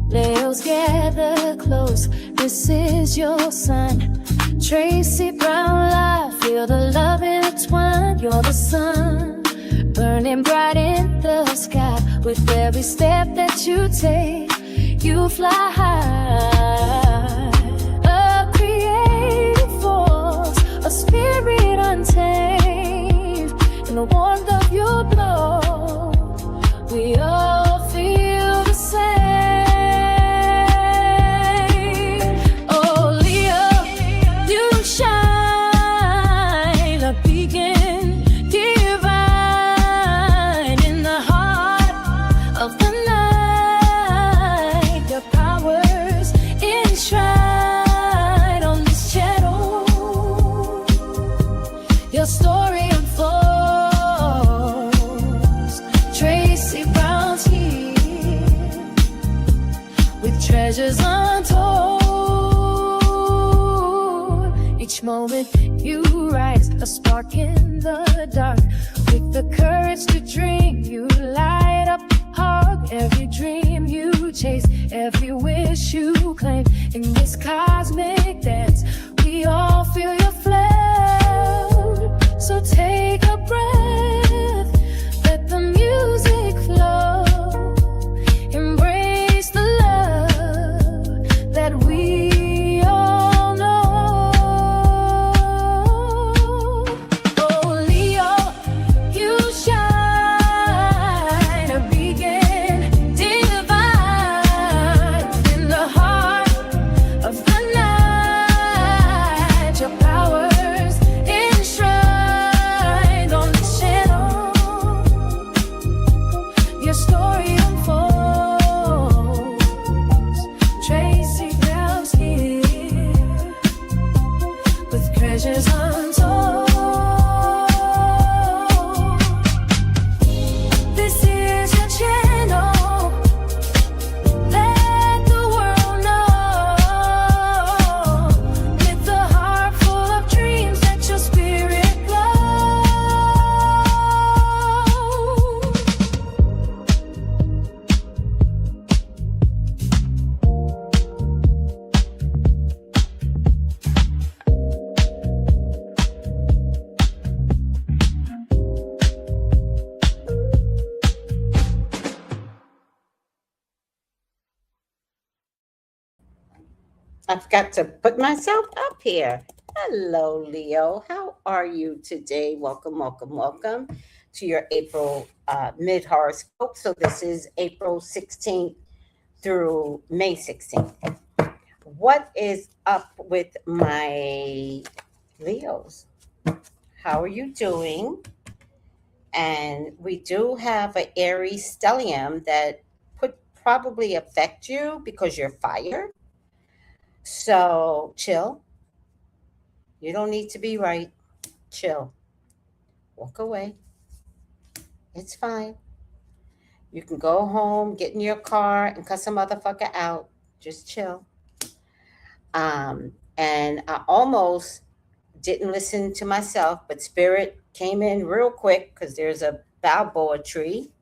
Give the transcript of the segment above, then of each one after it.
Leos, gather close, this is your sign. Tracy Brown life, feel the love intertwine. You're the sun, burning bright in the sky. With every step that you take, you fly high. A creative force, a spirit untamed. In the warmth of your glow, we all feel the same. Treasures untold. Each moment you rise, a spark in the dark. With the courage to dream, you light up the park. Every dream you chase, every wish you claim. In this cosmic dance, we all feel your flame. So take a breath, let the music flow. Embrace the love that we all know. Oh, Leo, you shine, a beacon divine in the heart of the night. Your powers enshrined on the channel. Your story unfolds. Tracy Brown's here with treasures untold. This is your channel. Let the world know. With the heart full of dreams, let your spirit glow. I forgot to put myself up here. Hello, Leo. How are you today? Welcome, welcome, welcome to your April mid horoscope. So this is April 16th through May 16th. What is up with my Leos? How are you doing? And we do have an Aries stellium that could probably affect you because you're fire. So chill. You don't need to be right. Chill. Walk away. It's fine. You can go home, get in your car, and cuss a motherfucker out. Just chill. And I almost didn't listen to myself, but Spirit came in real quick because there's a baobab tree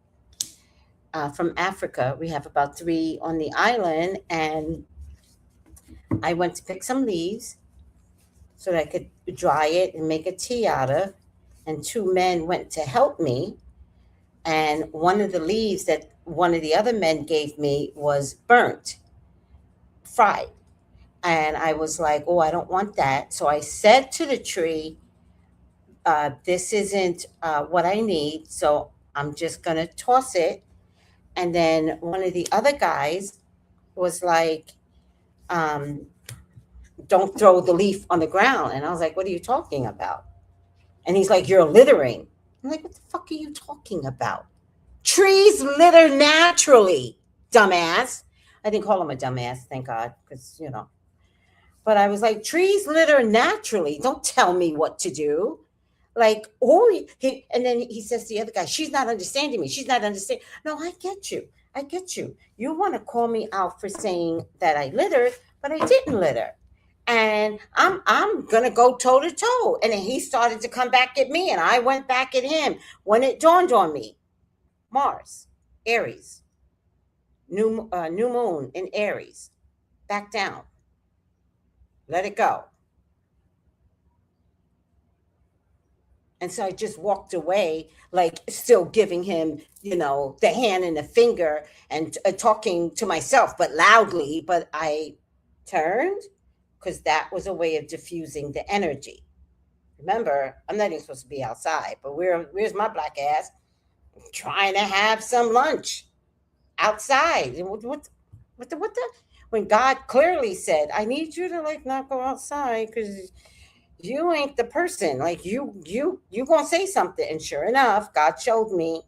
from Africa. We have about 3 on the island, and I went to pick some leaves so that I could dry it and make a tea out of. And 2 men went to help me. And one of the leaves that one of the other men gave me was burnt, fried. And I was like, oh, I don't want that. So I said to the tree, this isn't what I need. So I'm just going to toss it. And then one of the other guys was like, don't throw the leaf on the ground. And I was like, what are you talking about? And he's like, you're littering. I'm like, what the fuck are you talking about? Trees litter naturally, dumbass. I didn't call him a dumbass, thank God, because, you know. But I was like, trees litter naturally. Don't tell me what to do. Like, and then he says to the other guy, she's not understanding me. She's not understanding. No, I get you. I get you. You want to call me out for saying that I littered, but I didn't litter. And I'm gonna go toe to toe. And then he started to come back at me, and I went back at him when it dawned on me. Mars, Aries. New moon in Aries. Back down. Let it go. And so I just walked away, like still giving him, the hand and the finger and talking to myself, but loudly. But I turned because that was a way of diffusing the energy. Remember, I'm not even supposed to be outside, but where's my black ass? Trying to have some lunch outside. And what the? When God clearly said, I need you to like not go outside because you ain't the person. Like you gonna say something. And sure enough, God showed me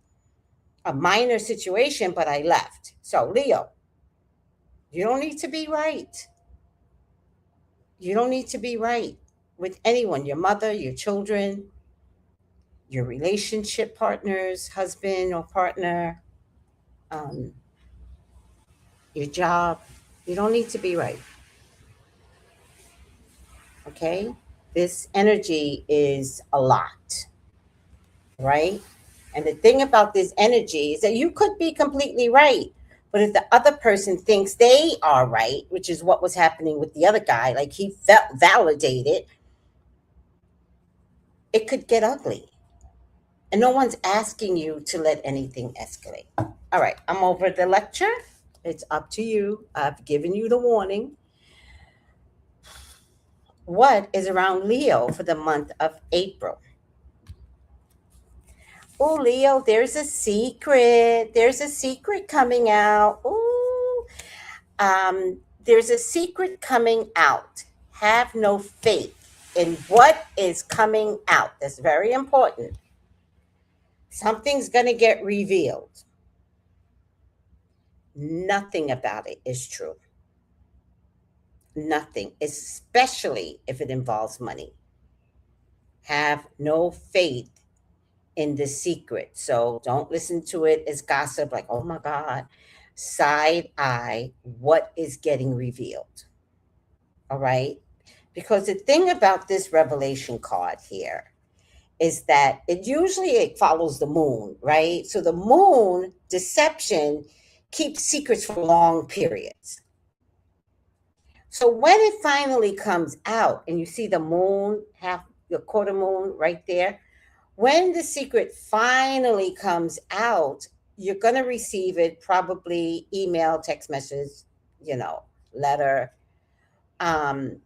a minor situation, but I left. So Leo, you don't need to be right. You don't need to be right with anyone, your mother, your children, your relationship partners, husband or partner, um, your job. You don't need to be right. Okay? This energy is a lot, right? And the thing about this energy is that you could be completely right. But if the other person thinks they are right, which is what was happening with the other guy, like he felt validated, it could get ugly. And no one's asking you to let anything escalate. All right, I'm over the lecture. It's up to you. I've given you the warning. What is around Leo for the month of April? Oh, Leo, there's a secret. There's a secret coming out. Ooh, there's a secret coming out. Have no faith in what is coming out. That's very important. Something's going to get revealed. Nothing about it is true. Nothing, especially if it involves money. Have no faith in the secret. So don't listen to it as gossip, like, oh my God, side eye what is getting revealed. All right. Because the thing about this revelation card here is that it follows the moon, right? So the moon deception keeps secrets for long periods. So when it finally comes out and you see the moon, half the quarter moon right there, when the secret finally comes out, you're going to receive it probably email, text message, letter. Um,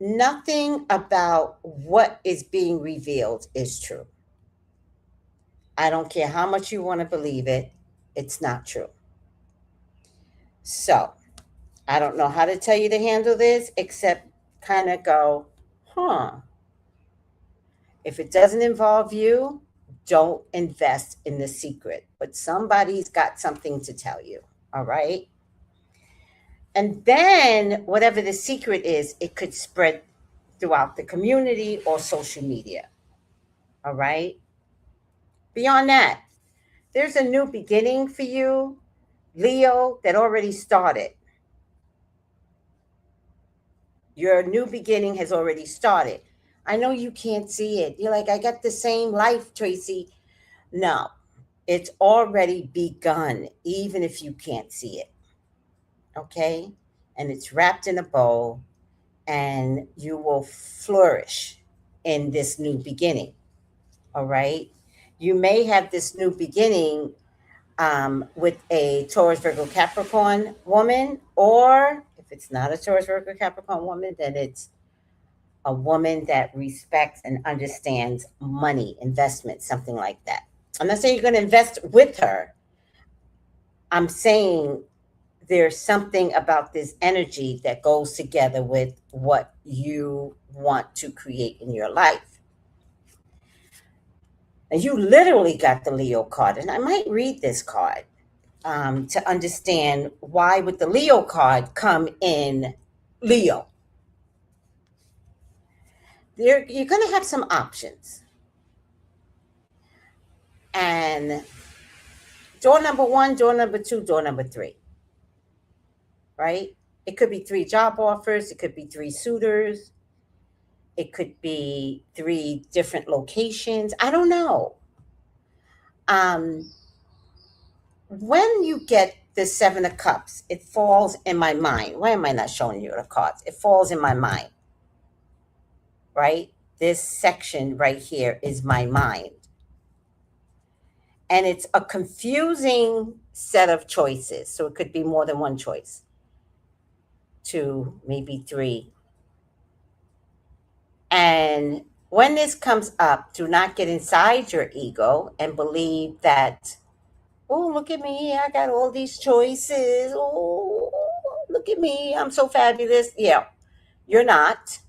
Nothing about what is being revealed is true. I don't care how much you want to believe it, it's not true. So I don't know how to tell you to handle this except kind of go, huh. If it doesn't involve you, don't invest in the secret. But somebody's got something to tell you. All right. And then whatever the secret is, it could spread throughout the community or social media. All right. Beyond that, there's a new beginning for you, Leo, that already started. Your new beginning has already started. I know you can't see it. You're like, I got the same life, Tracy. No, it's already begun, even if you can't see it. Okay? And it's wrapped in a bow, and you will flourish in this new beginning. All right? You may have this new beginning with a Taurus, Virgo, Capricorn woman, or if it's not a Taurus, Virgo, Capricorn woman, then it's a woman that respects and understands money, investment, something like that. I'm not saying you're going to invest with her. I'm saying there's something about this energy that goes together with what you want to create in your life. And you literally got the Leo card, and I might read this card to understand why would the Leo card come in Leo. You're going to have some options. And door number one, door number two, door number three, right? It could be 3 job offers. It could be 3 suitors. It could be 3 different locations. I don't know. When you get the Seven of Cups. It falls in my mind. Why am I not showing you the cards? It falls in my mind, right? This section right here is my mind. And it's a confusing set of choices. So it could be more than one choice, two, maybe three. And when this comes up, do not get inside your ego and believe that, oh, look at me, I got all these choices. Oh, look at me, I'm so fabulous. Yeah, you're not.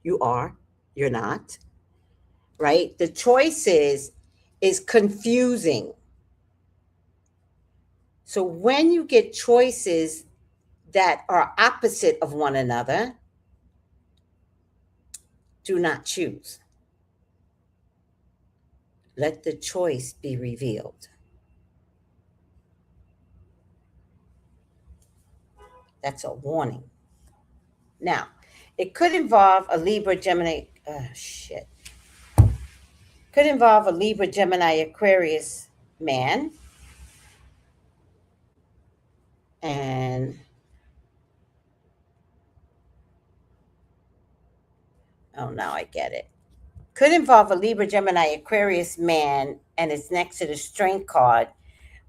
You are. You're not. Right? The choices is confusing. So when you get choices that are opposite of one another, do not choose. Let the choice be revealed. That's a warning. Now, it could involve a Libra, Gemini, could involve a Libra, Gemini, Aquarius man. And oh, now I get it. Could involve a Libra, Gemini, Aquarius man, and it's next to the Strength card,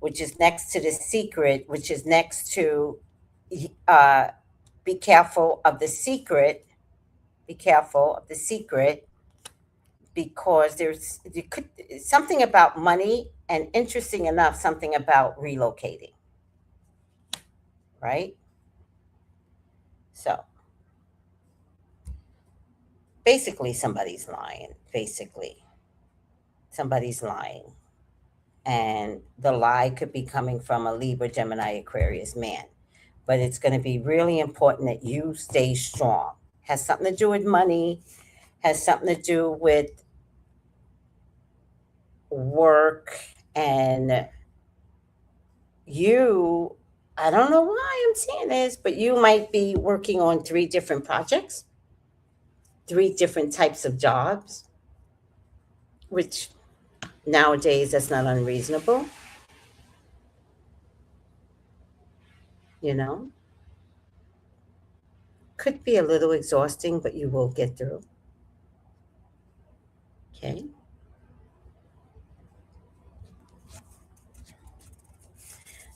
which is next to the Secret, which is next to uh, be careful of the secret. Be careful of the secret, because there could something about money, and interesting enough, something about relocating. Right? So basically, somebody's lying. Basically, somebody's lying. And the lie could be coming from a Libra, Gemini, Aquarius man. But it's going to be really important that you stay strong. Has something to do with money, has something to do with work, and you, I don't know why I'm saying this, but you might be working on 3 different projects, 3 different types of jobs, which nowadays that's not unreasonable, you know? Could be a little exhausting, but you will get through. Okay?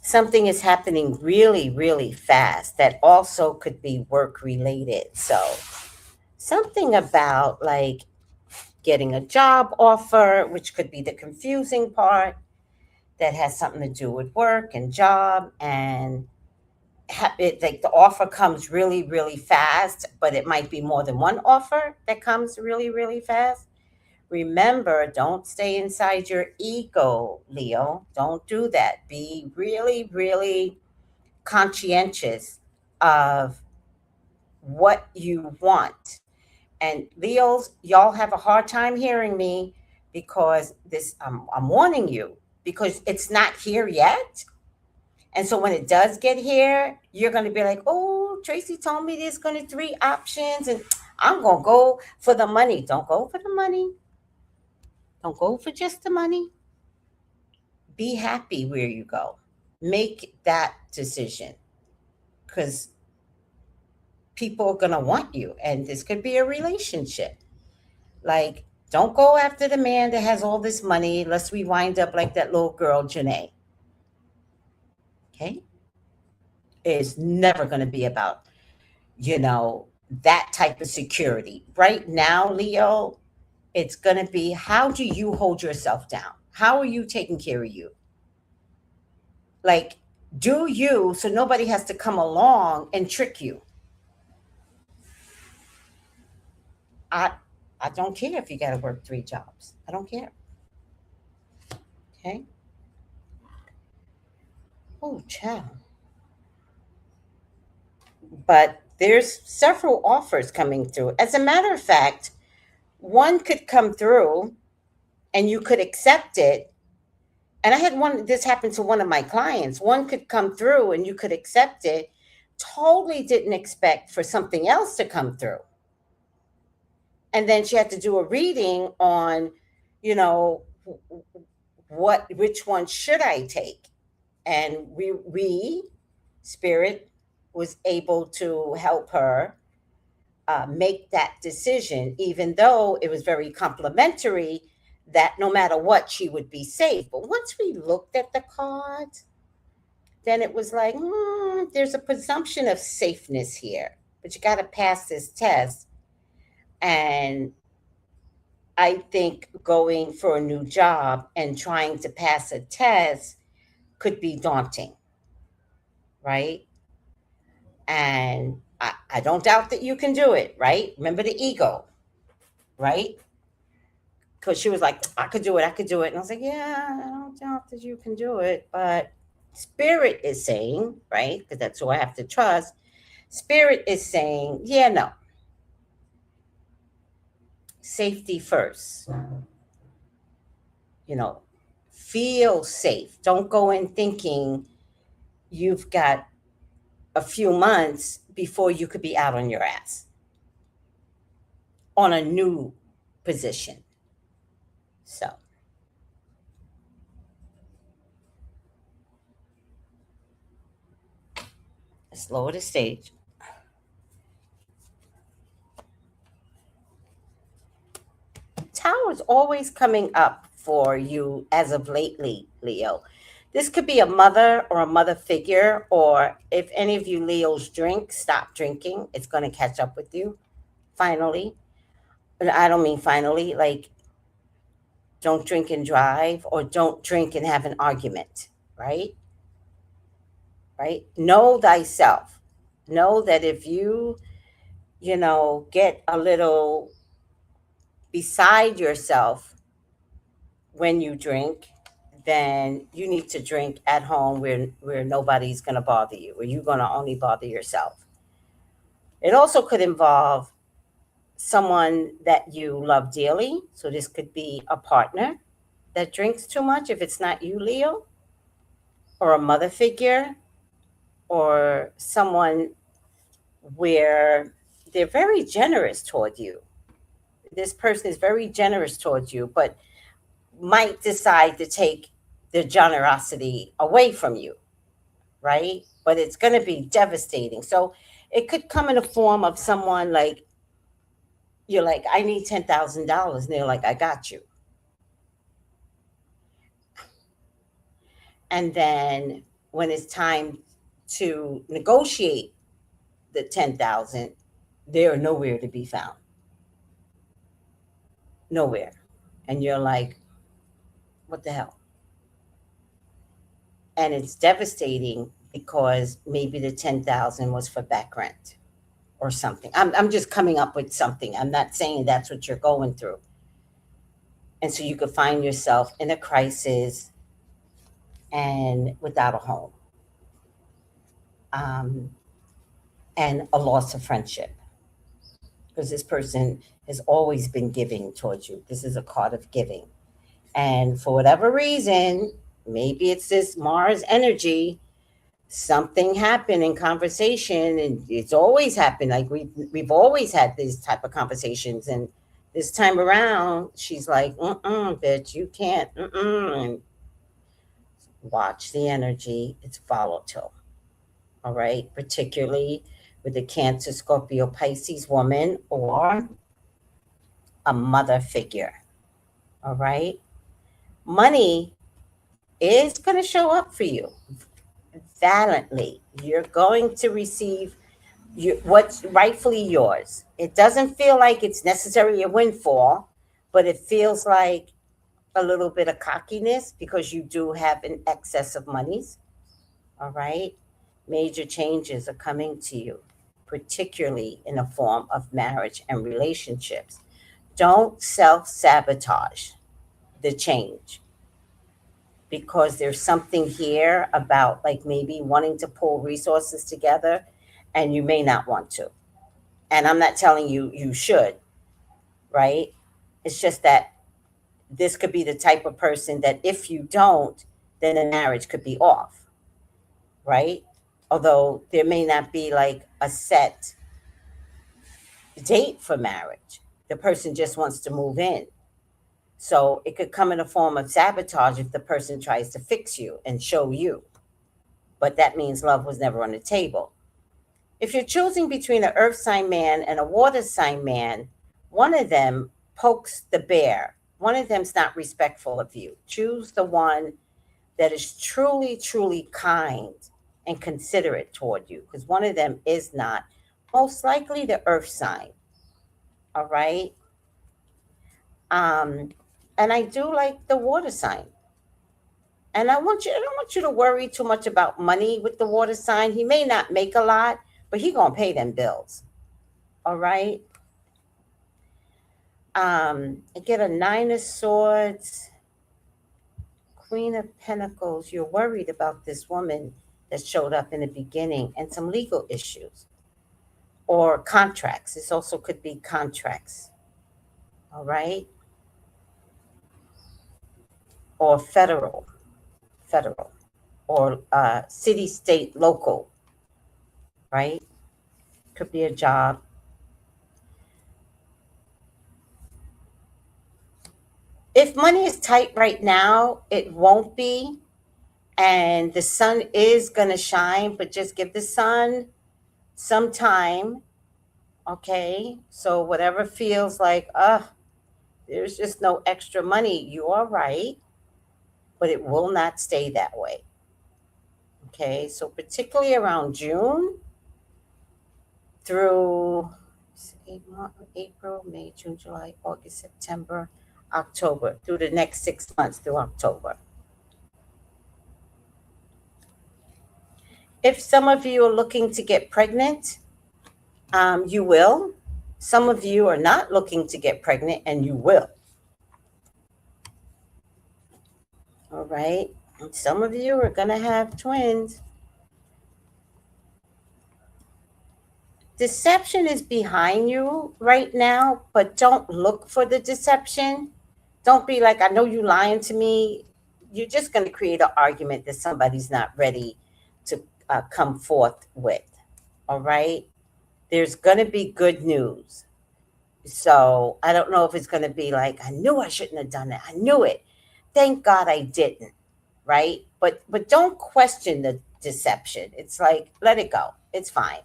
Something is happening really, really fast that also could be work related. So, something about like getting a job offer, which could be the confusing part, that has something to do with work and job, and like the offer comes really, really fast, but it might be more than one offer that comes really, really fast. Remember, don't stay inside your ego, Leo. Don't do that. Be really, really conscientious of what you want. And Leos, y'all have a hard time hearing me, because this, I'm warning you, because it's not here yet. And so when it does get here, you're going to be like, oh, Tracy told me there's going to 3 options, and I'm going to go for the money. Don't go for the money. Don't go for just the money. Be happy where you go. Make that decision, because people are going to want you, and this could be a relationship. Like, don't go after the man that has all this money, lest we wind up like that little girl, Janae. Okay? It's never going to be about, that type of security. Right now, Leo, it's going to be, how do you hold yourself down? How are you taking care of you? Like, do you, so nobody has to come along and trick you. I I don't care if you got to work 3 jobs. I don't care. Okay? Oh, child. But there's several offers coming through. As a matter of fact, one could come through and you could accept it. And I had this happened to one of my clients. One could come through and you could accept it. Totally didn't expect for something else to come through. And then she had to do a reading on, you know, which one should I take? And we spirit was able to help her make that decision, even though it was very complimentary that no matter what, she would be safe. But once we looked at the cards, then it was like, there's a presumption of safeness here, but you got to pass this test. And I think going for a new job and trying to pass a test could be daunting, right? And I don't doubt that you can do it, right? Remember the ego, right? Because she was like, I could do it, I could do it. And I was like, yeah, I don't doubt that you can do it. But spirit is saying, right? Because that's who I have to trust. Spirit is saying, yeah, no, safety first. You know, feel safe. Don't go in thinking you've got a few months before you could be out on your ass on a new position. So let's lower the stage. Tower's always coming up for you as of lately, Leo. This could be a mother or a mother figure, or if any of you Leos drink, stop drinking. It's going to catch up with you finally. And I don't mean finally, like don't drink and drive, or don't drink and have an argument, right? Right? Know thyself. Know that if you get a little beside yourself when you drink, then you need to drink at home where nobody's going to bother you, where you're going to only bother yourself. It also could involve someone that you love dearly. So this could be a partner that drinks too much if it's not you, Leo, or a mother figure, or someone where they're very generous toward you. This person is very generous towards you, but might decide to take the generosity away from you, right? But it's going to be devastating. So it could come in a form of someone like, you're like, I need $10,000. And they're like, I got you. And then when it's time to negotiate the 10,000, they're nowhere to be found. Nowhere. And you're like, what the hell? And it's devastating because maybe the 10,000 was for back rent or something. I'm just coming up with something. I'm not saying that's what you're going through. And so you could find yourself in a crisis and without a home, um, and a loss of friendship, because this person has always been giving towards you. This is a card of giving. And for whatever reason, maybe it's this Mars energy, something happened in conversation, and it's always happened. Like we've always had these type of conversations, and this time around, she's like, bitch, you can't, and watch the energy. It's volatile. All right. Particularly with the Cancer, Scorpio, Pisces woman, or a mother figure. All right. Money is going to show up for you valiantly. You're going to receive what's rightfully yours. It doesn't feel like it's necessarily a windfall, but it feels like a little bit of cockiness because you do have an excess of monies. All right. Major changes are coming to you, particularly in the form of marriage and relationships. Don't self sabotage the change, because there's something here about like maybe wanting to pull resources together and you may not want to. And I'm not telling you you should, right? It's just that this could be the type of person that if you don't, then the marriage could be off, right? Although there may not be like a set date for marriage. The person just wants to move in. So it could come in a form of sabotage if the person tries to fix you and show you. But that means love was never on the table. If you're choosing between an earth sign man and a water sign man, one of them pokes the bear. One of them's not respectful of you. Choose the one that is truly, truly kind and considerate toward you, because one of them is not. Most likely the earth sign. All right. Um, and I do like the water sign. And I don't want you to worry too much about money with the water sign. He may not make a lot, but he gonna pay them bills. All right. I get a nine of swords, queen of pentacles. You're worried about this woman that showed up in the beginning and some legal issues or contracts. This also could be contracts. All right. Or federal, or city, state, local, right? Could be a job. If money is tight right now, it won't be. And the sun is going to shine, but just give the sun some time. Okay. So whatever feels like, there's just no extra money, you are right, but it will not stay that way. Okay. So particularly around June through April, May, June, July, August, September, October, through the next 6 months through October. If some of you are looking to get pregnant, you will. Some of you are not looking to get pregnant, and you will. All right. And some of you are going to have twins. Deception is behind you right now, but don't look for the deception. Don't be like, I know you lying to me. You're just going to create an argument that somebody's not ready to come forth with. All right. There's going to be good news. So I don't know if it's going to be like, I knew I shouldn't have done it. I knew it. Thank God I didn't. Right. But don't question the deception. It's like, let it go. It's fine.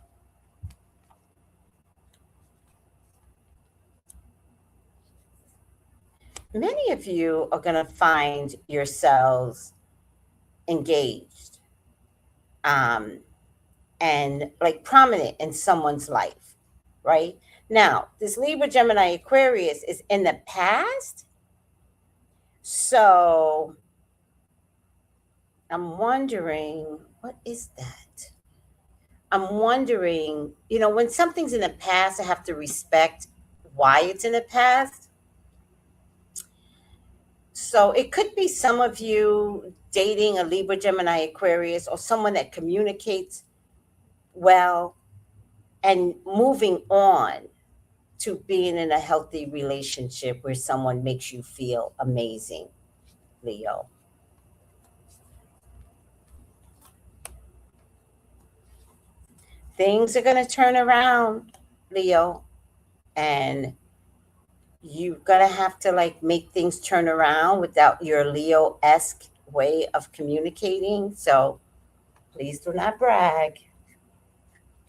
Many of you are going to find yourselves engaged and like prominent in someone's life, right? Now, this Libra, Gemini, Aquarius is in the past. So I'm wondering, what is that? I'm wondering, when something's in the past, I have to respect why it's in the past. So it could be some of you dating a Libra, Gemini, Aquarius, or someone that communicates well and moving on to being in a healthy relationship where someone makes you feel amazing, Leo. Things are going to turn around, Leo, and you're going to have to like make things turn around without your Leo-esque way of communicating. So please do not brag.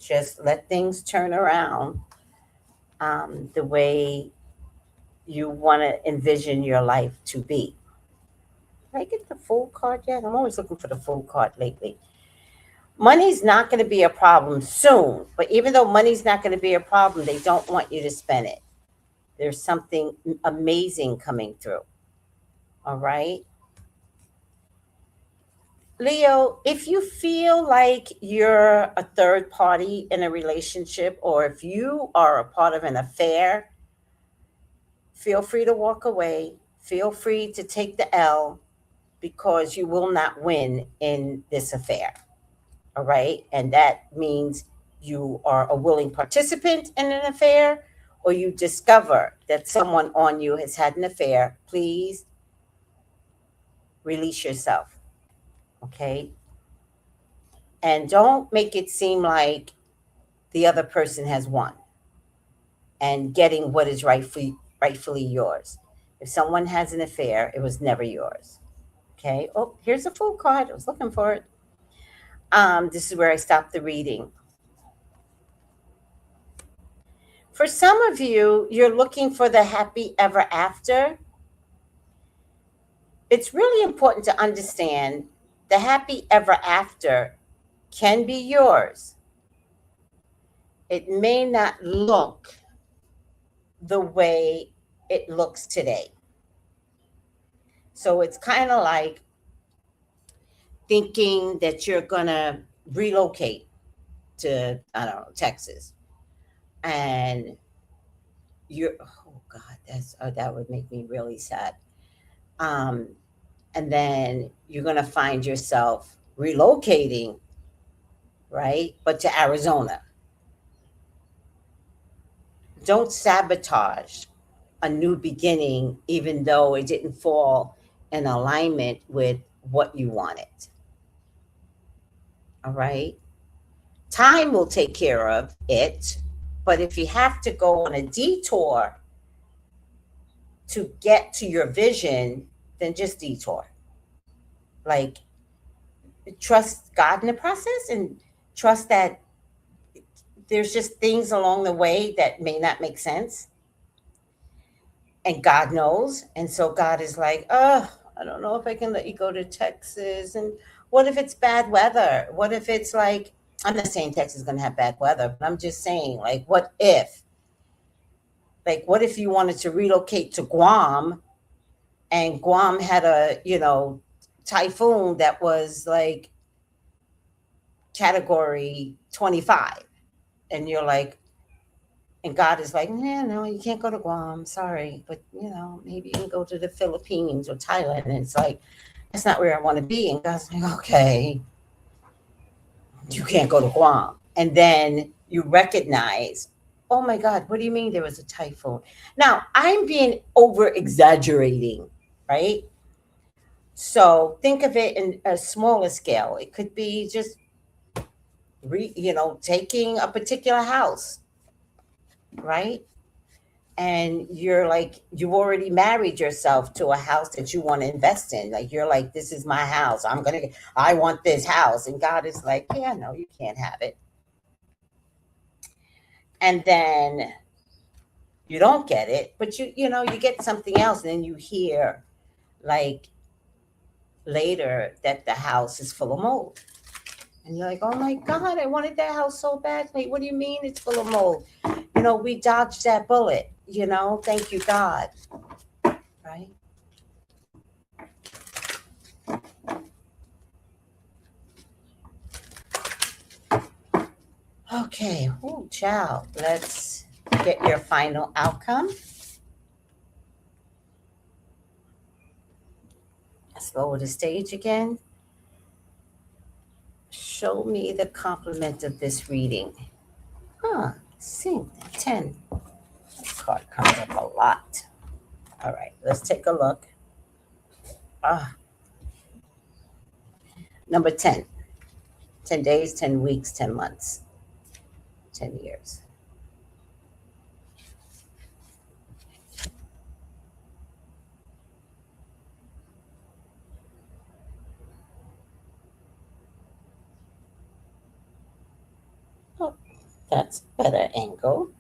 Just let things turn around the way you want to envision your life to be. Did I get the full card yet? I'm always looking for the full card lately. Money's not going to be a problem soon, but even though money's not going to be a problem, they don't want you to spend it. There's something amazing coming through. All right. Leo, if you feel like you're a third party in a relationship, or if you are a part of an affair, feel free to walk away. Feel free to take the L, because you will not win in this affair. All right. And that means you are a willing participant in an affair, or you discover that someone on you has had an affair. Please release yourself. Okay. And don't make it seem like the other person has won and getting what is rightfully yours. If someone has an affair, it was never yours. Okay. Oh, here's a Fool card. I was looking for it. This is where I stopped the reading. For some of you, you're looking for the happy ever after. It's really important to understand the happy ever after can be yours. It may not look the way it looks today. So it's kind of like thinking that you're going to relocate to, I don't know, Texas. And you're, oh God, that would make me really sad. And then you're going to find yourself relocating, right? But to Arizona. Don't sabotage a new beginning, even though it didn't fall in alignment with what you wanted. All right. Time will take care of it. But if you have to go on a detour to get to your vision, then just detour. Like, trust God in the process and trust that there's just things along the way that may not make sense. And God knows. And so God is like, oh, I don't know if I can let you go to Texas. And what if it's bad weather? What if it's like, I'm not saying Texas is going to have bad weather, but I'm just saying, like, what if? Like, what if you wanted to relocate to Guam and Guam had a, typhoon that was like category 25? And you're like, and God is like, yeah, no, you can't go to Guam. Sorry. But, maybe you can go to the Philippines or Thailand. And it's like, that's not where I want to be. And God's like, okay, you can't go to Guam. And then you recognize, oh my God, what do you mean there was a typhoon? Now, I'm being over exaggerating, right? So think of it in a smaller scale. It could be just, taking a particular house, right? And you're like, you've already married yourself to a house that you want to invest in. Like, you're like, this is my house. I want this house. And God is like, yeah, no, you can't have it. And then you don't get it, but you get something else. And then you hear like later that the house is full of mold. And you're like, oh my God, I wanted that house so bad. Like, what do you mean it's full of mold? We dodged that bullet, thank you, God. Right? Okay. Oh, child. Let's get your final outcome. Let's lower the stage again. Show me the complement of this reading. See, 10. This card comes up a lot. All right, let's take a look. Number 10. 10 days, 10 weeks, 10 months, 10 years. Oh, that's a better angle.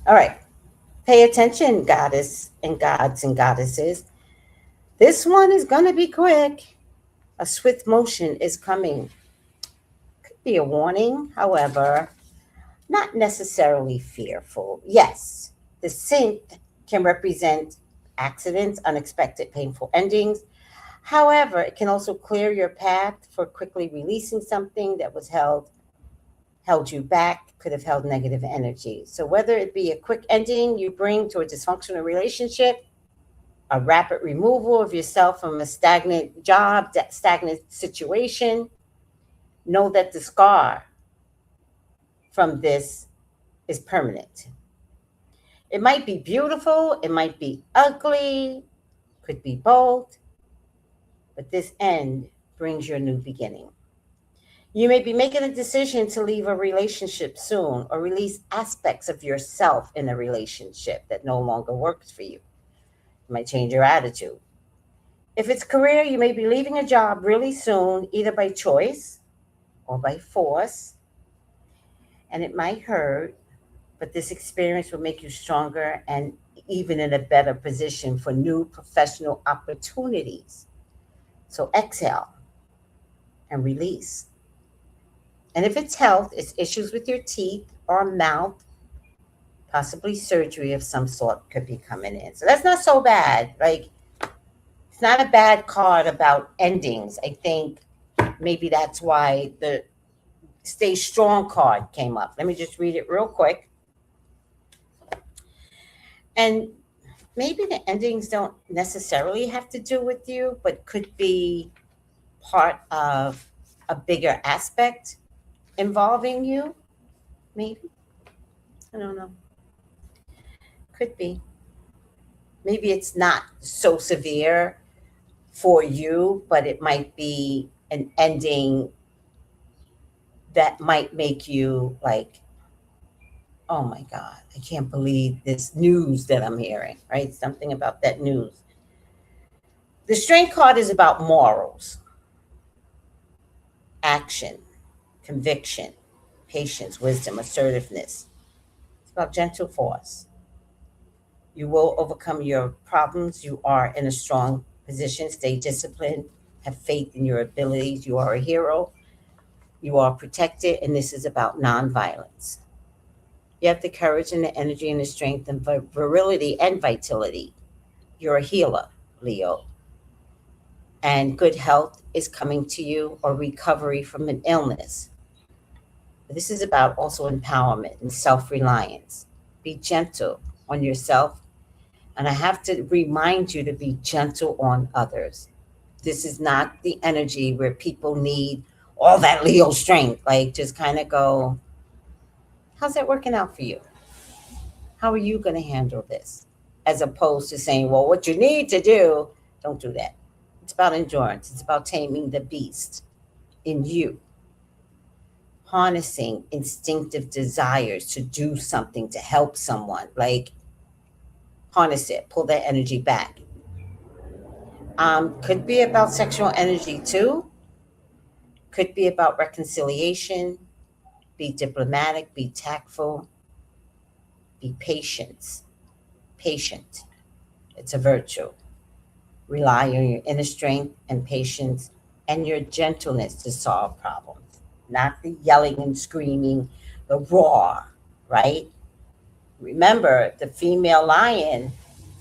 All right. Pay attention, goddess and gods and goddesses. This one is going to be quick. A swift motion is coming. Could be a warning, however, not necessarily fearful. Yes, the synth can represent accidents, unexpected, painful endings. However, it can also clear your path for quickly releasing something that was held you back, could have held negative energy. So whether it be a quick ending you bring to a dysfunctional relationship, a rapid removal of yourself from a stagnant job, that stagnant situation, know that the scar from this is permanent. It might be beautiful, it might be ugly, could be both, but this end brings your new beginning. You may be making a decision to leave a relationship soon or release aspects of yourself in a relationship that no longer works for you. You might change your attitude. If it's career, you may be leaving a job really soon, either by choice or by force. And it might hurt, but this experience will make you stronger and even in a better position for new professional opportunities. So exhale and release. And if it's health, it's issues with your teeth or mouth, possibly surgery of some sort could be coming in. So that's not so bad. Like, it's not a bad card about endings. I think maybe that's why the Stay Strong card came up. Let me just read it real quick. And maybe the endings don't necessarily have to do with you, but could be part of a bigger aspect involving you. Maybe. I don't know. Could be. Maybe it's not so severe for you, but it might be an ending that might make you like, oh my God, I can't believe this news that I'm hearing, right? Something about that news. The Strength card is about morals, action, conviction, patience, wisdom, assertiveness. It's about gentle force. You will overcome your problems. You are in a strong position. Stay disciplined. Have faith in your abilities. You are a hero. You are protected. And this is about nonviolence. You have the courage and the energy and the strength and virility and vitality. You're a healer, Leo. And good health is coming to you or recovery from an illness. This is about also empowerment and self-reliance. Be gentle on yourself. And I have to remind you to be gentle on others. This is not the energy where people need all that Leo strength. Like, just kind of go, how's that working out for you? How are you going to handle this? As opposed to saying, well, what you need to do, don't do that. It's about endurance. It's about taming the beast in you, harnessing instinctive desires to do something to help someone. Like, harness it, pull that energy back. Could be about sexual energy too. Could be about reconciliation. Be diplomatic, be tactful, be patient. Patient. It's a virtue. Rely on your inner strength and patience and your gentleness to solve problems, not the yelling and screaming, the roar, right? Remember, the female lion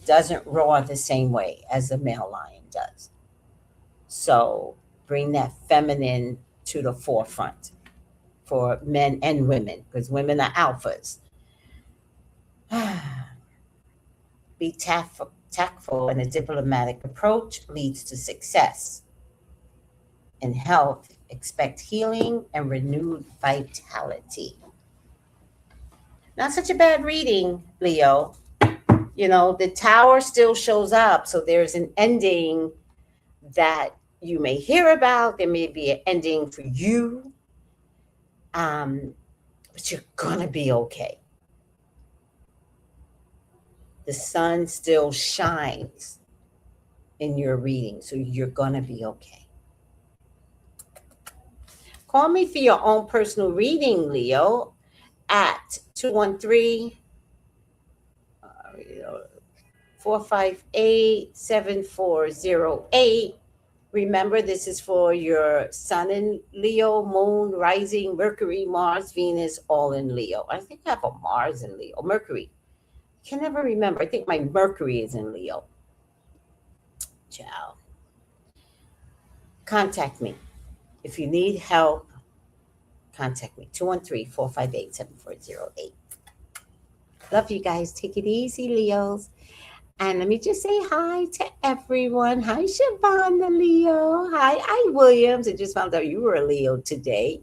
doesn't roar the same way as the male lion does. So bring that feminine to the forefront for men and women, because women are alphas. Be tactful, and a diplomatic approach leads to success. In health, expect healing and renewed vitality. Not such a bad reading, Leo. You know, the tower still shows up. So there's an ending that you may hear about. There may be an ending for you. But you're going to be okay. The sun still shines in your reading. So you're going to be okay. Call me for your own personal reading, Leo, at 213-458-7408. Remember, this is for your sun in Leo, moon, rising, Mercury, Mars, Venus, all in Leo. I think I have a Mars in Leo. Mercury. I can never remember. I think my Mercury is in Leo. Ciao. Contact me. If you need help, contact me. 213-458-7408. Love you guys. Take it easy, Leos. And let me just say hi to everyone. Hi, Shavonda Leo. Hi, I Williams. I just found out you were a Leo today.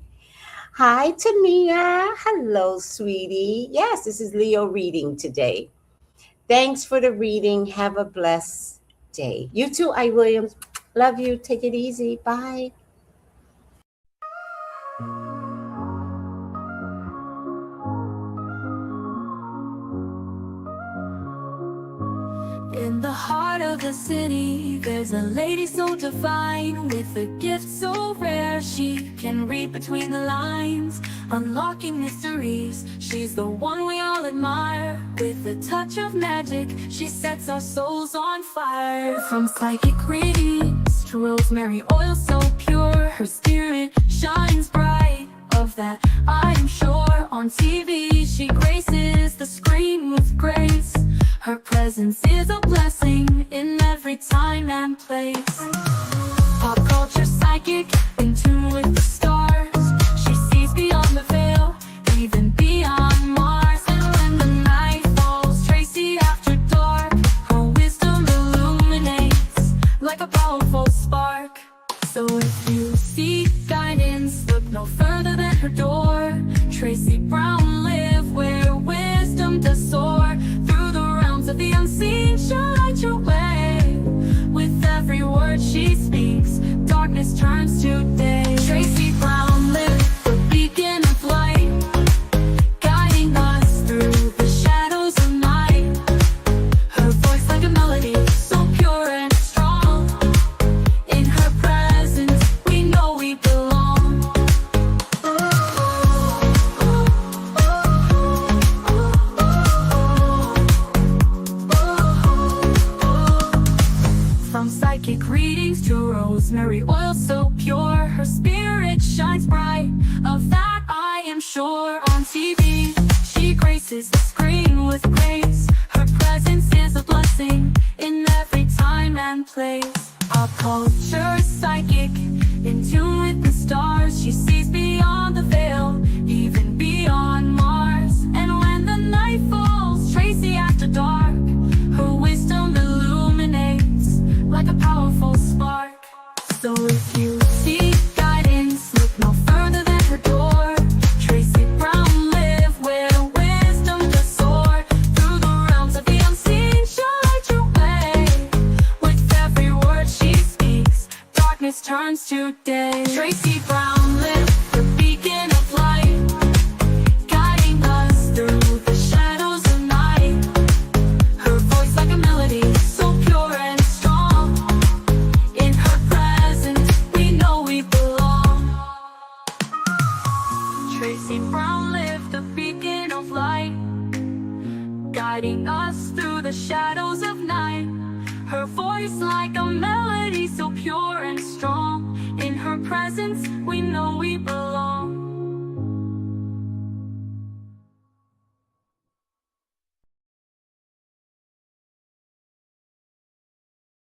Hi, Tamia. Hello, sweetie. Yes, this is Leo reading today. Thanks for the reading. Have a blessed day. You too, I Williams. Love you. Take it easy. Bye. the city, there's a lady so divine, with a gift so rare. She can read between the lines, unlocking mysteries. She's the one we all admire. With a touch of magic, she sets our souls on fire. From psychic readings to rosemary oil so pure, her spirit shines bright. Of that I am sure. On TV she graces the screen with grace. Her presence is a blessing in every time and place. Pop culture psychic, in tune with the stars. She sees beyond the veil, even beyond Mars. And when the night falls, Tracy after dark, her wisdom illuminates like a powerful spark. So if you seek guidance, look no further than her door. Tracy Brown live where wisdom does soar. Through the realms of the unseen, she'll light your way. With every word she speaks, darkness turns to day. Tracy Brown live, the beacon of light, guiding us through the shadows of night. Her voice like a melody, so pure and strong. In her presence, we know we belong. From psychic readings to rosemary oil so pure, her spirit shines bright. Of that I am sure. On TV, she graces the screen with grace. Her presence is a blessing in every time and place. Pop culture psychic, in tune with the stars. She sees beyond the veil, even beyond Mars. And when the night falls, Tracy after dark, her wisdom illuminates like a powerful spark. So if you seek guidance, look no further than her door. Tracy Brown live where wisdom does soar. Through the realms of the unseen, she'll light your way. With every word she speaks, darkness turns to day. Tracy Brown live, the beacon of light, guiding us through the shadows of night. Her voice like a melody, so pure and strong. In her presence, we know we belong. Tracy Brown live, the beacon of light, guiding us through the shadows of night. Her voice like a melody, so pure and strong. In her presence, we know we belong.